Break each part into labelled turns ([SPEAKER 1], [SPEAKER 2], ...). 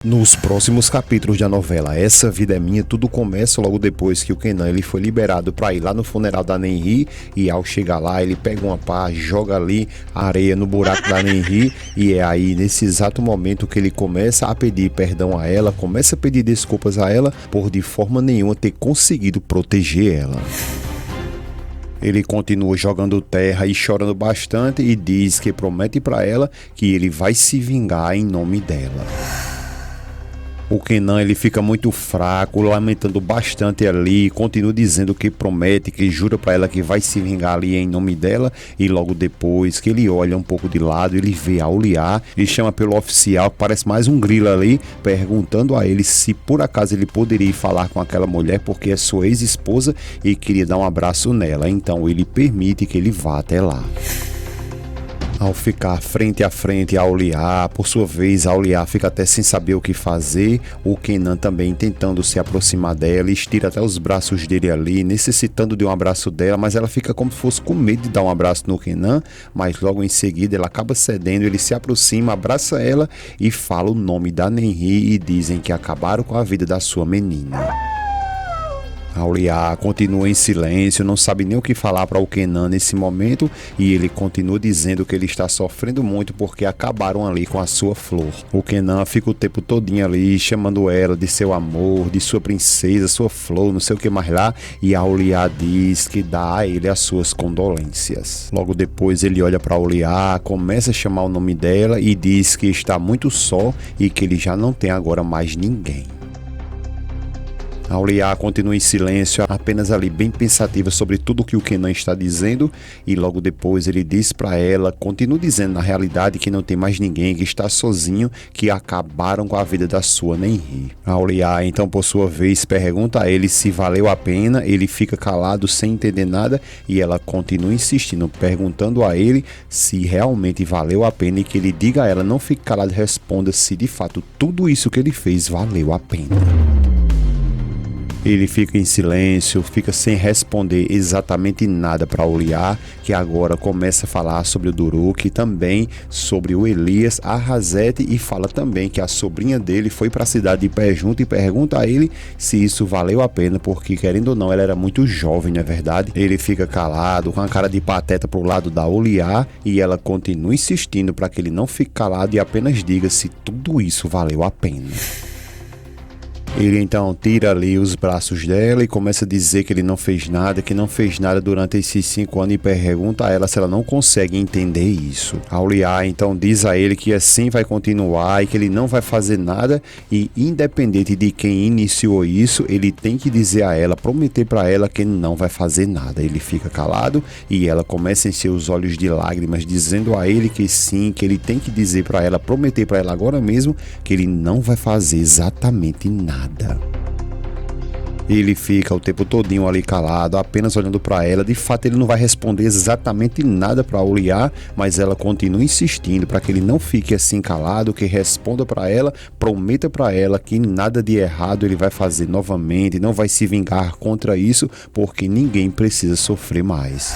[SPEAKER 1] Nos próximos capítulos da novela Essa Vida é Minha, tudo começa logo depois que o Kenan ele foi liberado para ir lá no funeral da Nenri, e ao chegar lá ele pega uma pá, joga ali a areia no buraco da Nenri, e é aí nesse exato momento que ele começa a pedir perdão a ela, começa a pedir desculpas a ela por de forma nenhuma ter conseguido proteger ela. Ele continua jogando terra e chorando bastante e diz que promete para ela que ele vai se vingar em nome dela. O Kenan ele fica muito fraco, lamentando bastante ali, continua dizendo que promete, que jura para ela que vai se vingar ali em nome dela, e logo depois que ele olha um pouco de lado, ele vê Auliá e chama pelo oficial, que parece mais um grilo ali, perguntando a ele se por acaso ele poderia ir falar com aquela mulher porque é sua ex-esposa e queria dar um abraço nela, então ele permite que ele vá até lá. Ao ficar frente a frente a Auliá, por sua vez Auliá fica até sem saber o que fazer, o Kenan também tentando se aproximar dela, estira até os braços dele ali, necessitando de um abraço dela, mas ela fica como se fosse com medo de dar um abraço no Kenan, mas logo em seguida ela acaba cedendo, ele se aproxima, abraça ela e fala o nome da Nenri e dizem que acabaram com a vida da sua menina. Auliá continua em silêncio, não sabe nem o que falar para o Kenan nesse momento, e ele continua dizendo que ele está sofrendo muito porque acabaram ali com a sua flor. O Kenan fica o tempo todinho ali chamando ela de seu amor, de sua princesa, sua flor, não sei o que mais lá, e Auliá diz que dá a ele as suas condolências. Logo depois ele olha para Auliá, começa a chamar o nome dela e diz que está muito só e que ele já não tem agora mais ninguém. Auliá continua em silêncio, apenas ali bem pensativa sobre tudo que o Kenan está dizendo, e logo depois ele diz para ela, continua dizendo na realidade que não tem mais ninguém, que está sozinho, que acabaram com a vida da sua Nenri. Auliá então por sua vez pergunta a ele se valeu a pena, ele fica calado sem entender nada e ela continua insistindo, perguntando a ele se realmente valeu a pena e que ele diga a ela, não fique calado, responda se de fato tudo isso que ele fez valeu a pena. Ele fica em silêncio, fica sem responder exatamente nada para Auliá, que agora começa a falar sobre o Duruk e também sobre o Elias Arrasete, e fala também que a sobrinha dele foi para a cidade de Pé Junto e pergunta a ele se isso valeu a pena, porque querendo ou não ela era muito jovem, não é verdade? Ele fica calado, com a cara de pateta pro lado da Auliá, e ela continua insistindo para que ele não fique calado e apenas diga se tudo isso valeu a pena. Ele então tira ali os braços dela e começa a dizer que ele não fez nada, que não fez nada durante esses 5 anos, e pergunta a ela se ela não consegue entender isso. Auliá então diz a ele que assim vai continuar e que ele não vai fazer nada, e independente de quem iniciou isso, ele tem que dizer a ela, prometer para ela que ele não vai fazer nada. Ele fica calado e ela começa a encher os olhos de lágrimas, dizendo a ele que sim, que ele tem que dizer para ela, prometer para ela agora mesmo que ele não vai fazer exatamente nada. Ele fica o tempo todinho ali calado, apenas olhando para ela. De fato ele não vai responder exatamente nada para Auliá, mas ela continua insistindo para que ele não fique assim calado, que responda para ela, prometa para ela que nada de errado ele vai fazer novamente, não vai se vingar contra isso, porque ninguém precisa sofrer mais.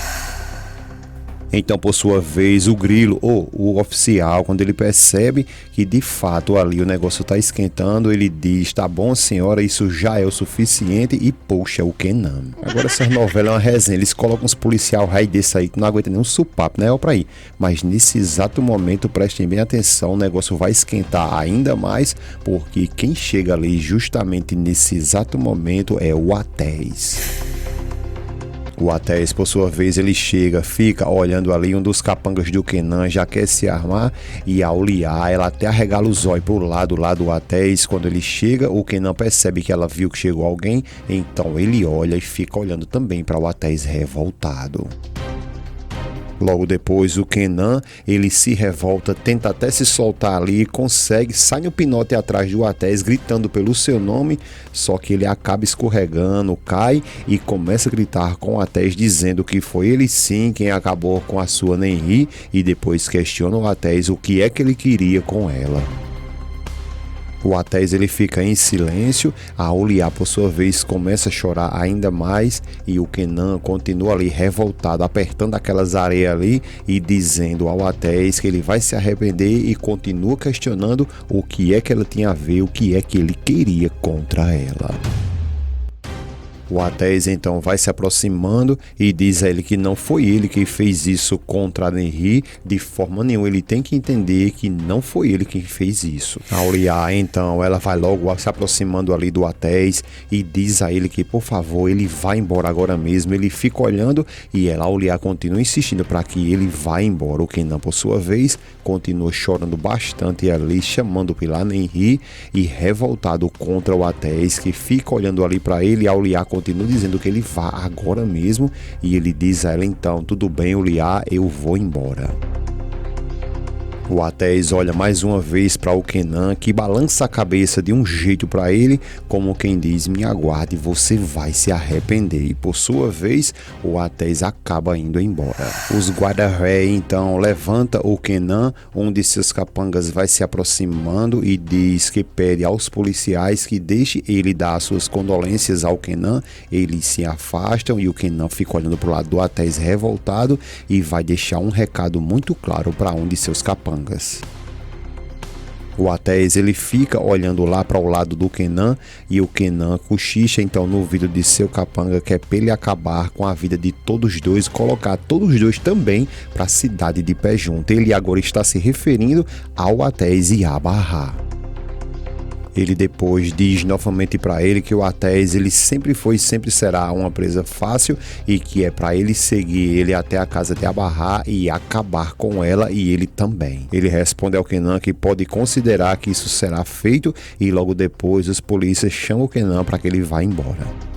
[SPEAKER 1] Então, por sua vez, o grilo, ou o oficial, quando ele percebe que de fato ali o negócio está esquentando, ele diz, tá bom senhora, isso já é o suficiente, e puxa o Kenan. Agora essas novelas é uma resenha, eles colocam uns policial raio desse aí que não aguenta nem um supapo, né? Olha pra aí. Mas nesse exato momento, prestem bem atenção, o negócio vai esquentar ainda mais, porque quem chega ali justamente nesse exato momento é o Atés. O Atés, por sua vez, ele chega, fica olhando ali, um dos capangas do Kenan já quer se armar, e a Auliá, ela até arregala os olhos pro lado lá do Atés. Quando ele chega, o Kenan percebe que ela viu que chegou alguém, então ele olha e fica olhando também para o Atés revoltado. Logo depois o Kenan, ele se revolta, tenta até se soltar ali, consegue, sai no pinote atrás do Atés gritando pelo seu nome, só que ele acaba escorregando, cai e começa a gritar com o Atés dizendo que foi ele sim quem acabou com a sua Nenri, e depois questiona o Atés o que é que ele queria com ela. O Atés ele fica em silêncio, a Oliá por sua vez começa a chorar ainda mais e o Kenan continua ali revoltado, apertando aquelas areias ali e dizendo ao Atés que ele vai se arrepender e continua questionando o que é que ela tinha a ver, o que é que ele queria contra ela. O Atés então vai se aproximando e diz a ele que não foi ele que fez isso contra a Nenri, de forma nenhuma. Ele tem que entender que não foi ele quem fez isso. A Oliá então ela vai logo se aproximando ali do Atés e diz a ele que por favor ele vá embora agora mesmo. Ele fica olhando e a Oliá continua insistindo para que ele vá embora. O Kenan por sua vez continua chorando bastante ali, chamando pela Nenri e revoltado contra o Atés, que fica olhando ali para ele. E a Oliá continua dizendo que ele vá agora mesmo e ele diz a ela então, tudo bem, Oliá, eu vou embora. O Atés olha mais uma vez para o Kenan, que balança a cabeça de um jeito para ele, como quem diz, me aguarde, você vai se arrepender. E por sua vez, o Atés acaba indo embora. Os guarda-ré então levanta o Kenan, um de seus capangas vai se aproximando e diz que pede aos policiais que deixe ele dar suas condolências ao Kenan. Eles se afastam e o Kenan fica olhando para o lado do Atés revoltado e vai deixar um recado muito claro para um de seus capangas. O Atés ele fica olhando lá para o lado do Kenan e o Kenan cochicha então no ouvido de seu capanga que é para ele acabar com a vida de todos dois, colocar todos dois também para a cidade de Pé Junto. Ele agora está se referindo ao Atés e a Barra. Ele depois diz novamente para ele que o Atés ele sempre foi e sempre será uma presa fácil e que é para ele seguir ele até a casa de Abarrá e acabar com ela e ele também. Ele responde ao Kenan que pode considerar que isso será feito e logo depois os polícias chamam o Kenan para que ele vá embora.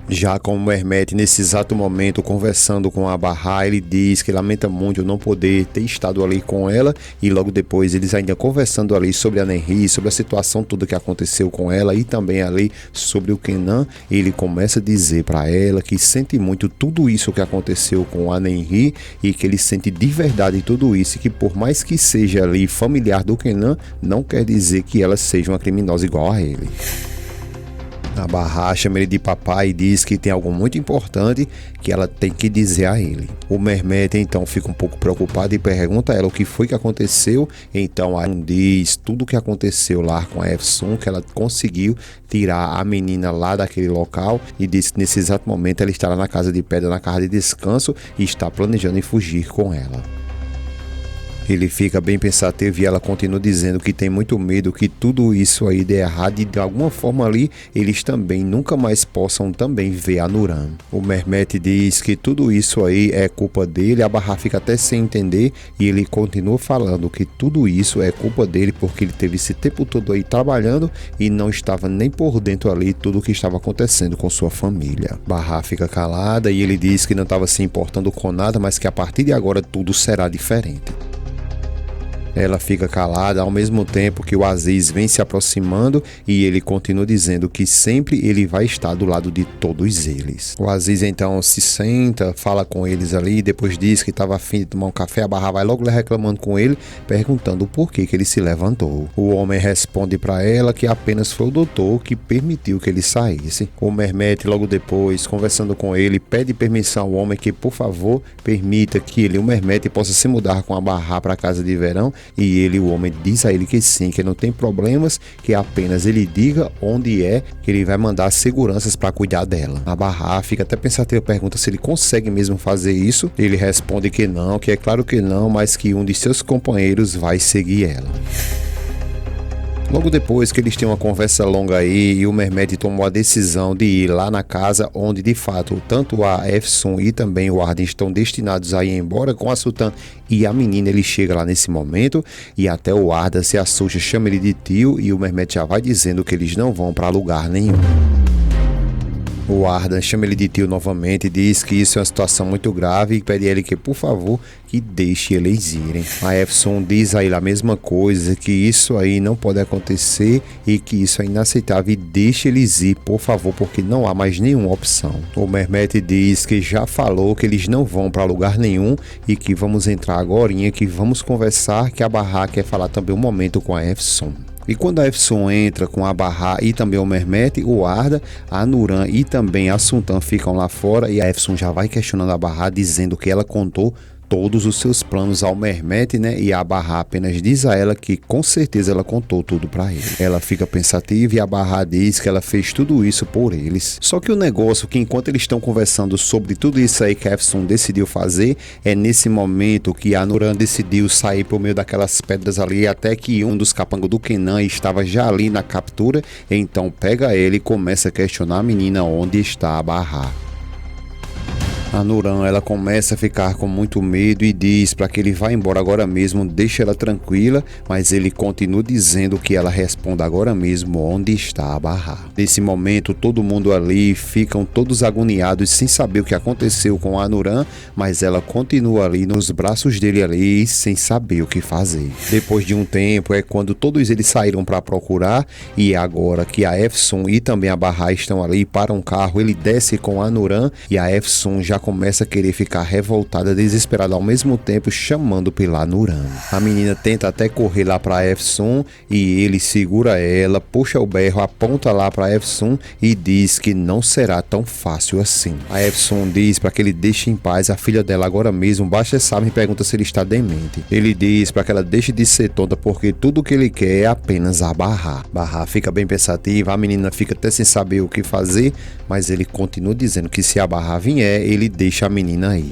[SPEAKER 1] Já com o Mehmet, nesse exato momento, conversando com a Barra, ele diz que lamenta muito não poder ter estado ali com ela e logo depois eles ainda conversando ali sobre a Nenri, sobre a situação toda que aconteceu com ela e também ali sobre o Kenan, ele começa a dizer para ela que sente muito tudo isso que aconteceu com a Nenri e que ele sente de verdade tudo isso e que por mais que seja ali familiar do Kenan, não quer dizer que ela seja uma criminosa igual a ele. A Barra chama ele de papai e diz que tem algo muito importante que ela tem que dizer a ele. O Mehmet então fica um pouco preocupado e pergunta a ela o que foi que aconteceu. Então ela diz tudo o que aconteceu lá com a Efsun, que ela conseguiu tirar a menina lá daquele local e diz que nesse exato momento ela está lá na casa de pedra, na casa de descanso e está planejando em fugir com ela. Ele fica bem pensativo e ela continua dizendo que tem muito medo que tudo isso aí dê errado e de alguma forma ali eles também nunca mais possam também ver a Nuran. O Mehmet diz que tudo isso aí é culpa dele, a Barra fica até sem entender e ele continua falando que tudo isso é culpa dele porque ele teve esse tempo todo aí trabalhando e não estava nem por dentro ali tudo o que estava acontecendo com sua família. Barra fica calada e ele diz que não estava se importando com nada, mas que a partir de agora tudo será diferente. Ela fica calada ao mesmo tempo que o Aziz vem se aproximando e ele continua dizendo que sempre ele vai estar do lado de todos eles. O Aziz então se senta, fala com eles ali, depois diz que estava a fim de tomar um café. A Barra vai logo reclamando com ele, perguntando por que ele se levantou. O homem responde para ela que apenas foi o doutor que permitiu que ele saísse. O Mehmet logo depois, conversando com ele, pede permissão ao homem que por favor permita que ele, o Mehmet, possa se mudar com a Barra para a casa de verão. E ele, o homem, diz a ele que sim, que não tem problemas, que apenas ele diga onde é que ele vai mandar seguranças para cuidar dela. A Barra fica até pensativa, pergunta se ele consegue mesmo fazer isso. Ele responde que não, que é claro que não, mas que um de seus companheiros vai seguir ela. Logo depois que eles têm uma conversa longa aí e o Mehmet tomou a decisão de ir lá na casa onde de fato tanto a Efsun e também o Arden estão destinados a ir embora com a Sultan e a menina, ele chega lá nesse momento e até o Arda se assusta, chama ele de tio e o Mehmet já vai dizendo que eles não vão para lugar nenhum. O Ardan chama ele de tio novamente e diz que isso é uma situação muito grave e pede a ele que, por favor, que deixe eles irem. A Efsun diz a ele a mesma coisa, que isso aí não pode acontecer e que isso é inaceitável e deixe eles ir, por favor, porque não há mais nenhuma opção. O Mehmet diz que já falou que eles não vão para lugar nenhum e que vamos entrar agorinha, que vamos conversar, que a Barra quer falar também um momento com a Efsun. E quando a Efsun entra com a Barra e também o Mehmet, o Arda, a Nuran e também a Sultan ficam lá fora e a Efsun já vai questionando a Barra, dizendo que ela contou todos os seus planos ao Mehmet, né? E a Barra apenas diz a ela que com certeza ela contou tudo pra ele. Ela fica pensativa e a Barra diz que ela fez tudo isso por eles. Só que o negócio que enquanto eles estão conversando sobre tudo isso aí que a Efsun decidiu fazer, é nesse momento que a Nuran decidiu sair por meio daquelas pedras ali, até que um dos capangos do Kenan estava já ali na captura, então pega ele e começa a questionar a menina onde está a Barra. A Nuran, ela começa a ficar com muito medo e diz para que ele vá embora agora mesmo, deixa ela tranquila, mas ele continua dizendo que ela responda agora mesmo onde está a Barra. Nesse momento, todo mundo ali ficam todos agoniados sem saber o que aconteceu com a Nuran, mas ela continua ali nos braços dele ali sem saber o que fazer. Depois de um tempo é quando todos eles saíram para procurar e agora que a Efsun e também a Barra estão ali para um carro, ele desce com a Nuran e a Efsun já começa a querer ficar revoltada, desesperada ao mesmo tempo, chamando pela Nuran. A menina tenta até correr lá para Efsun e ele segura ela, puxa o berro, aponta lá para Efsun e diz que não será tão fácil assim. A Efsun diz para que ele deixe em paz a filha dela agora mesmo, basta saber e pergunta se ele está demente. Ele diz para que ela deixe de ser tonta porque tudo o que ele quer é apenas a Barra. Barra fica bem pensativa, a menina fica até sem saber o que fazer, mas ele continua dizendo que se a Barra vier, ele deixa a menina ir.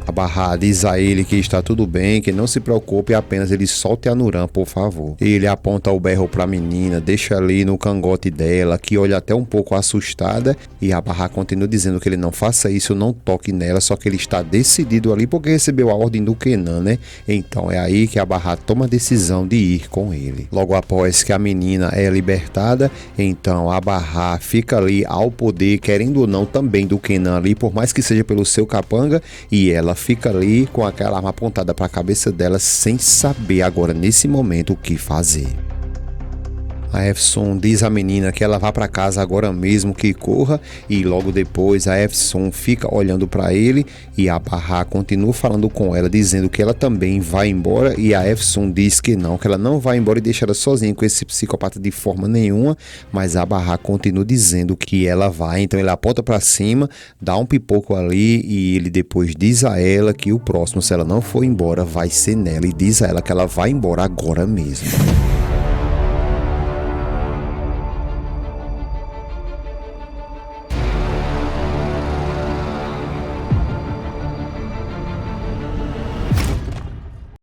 [SPEAKER 1] A Barra diz a ele que está tudo bem, que não se preocupe, apenas ele solte a Nuran, por favor. Ele aponta o berro para a menina, deixa ali no cangote dela, que olha até um pouco assustada, e a Barra continua dizendo que ele não faça isso, não toque nela, só que ele está decidido ali porque recebeu a ordem do Kenan, né? Então é aí que a Barra toma a decisão de ir com ele. Logo após que a menina é libertada, então a Barra fica ali ao poder, querendo ou não, também do Kenan ali, por mais que seja pelo seu capanga, e ela fica ali com aquela arma apontada para a cabeça dela sem saber agora nesse momento o que fazer. A Efsun diz à menina que ela vá para casa agora mesmo, que corra, e logo depois a Efsun fica olhando para ele e a Barra continua falando com ela, dizendo que ela também vai embora, e a Efsun diz que ela não vai embora e deixa ela sozinha com esse psicopata de forma nenhuma, mas a Barra continua dizendo que ela vai, então ele aponta para cima, dá um pipoco ali e ele depois diz a ela que o próximo, se ela não for embora, vai ser nela, e diz a ela que ela vai embora agora mesmo.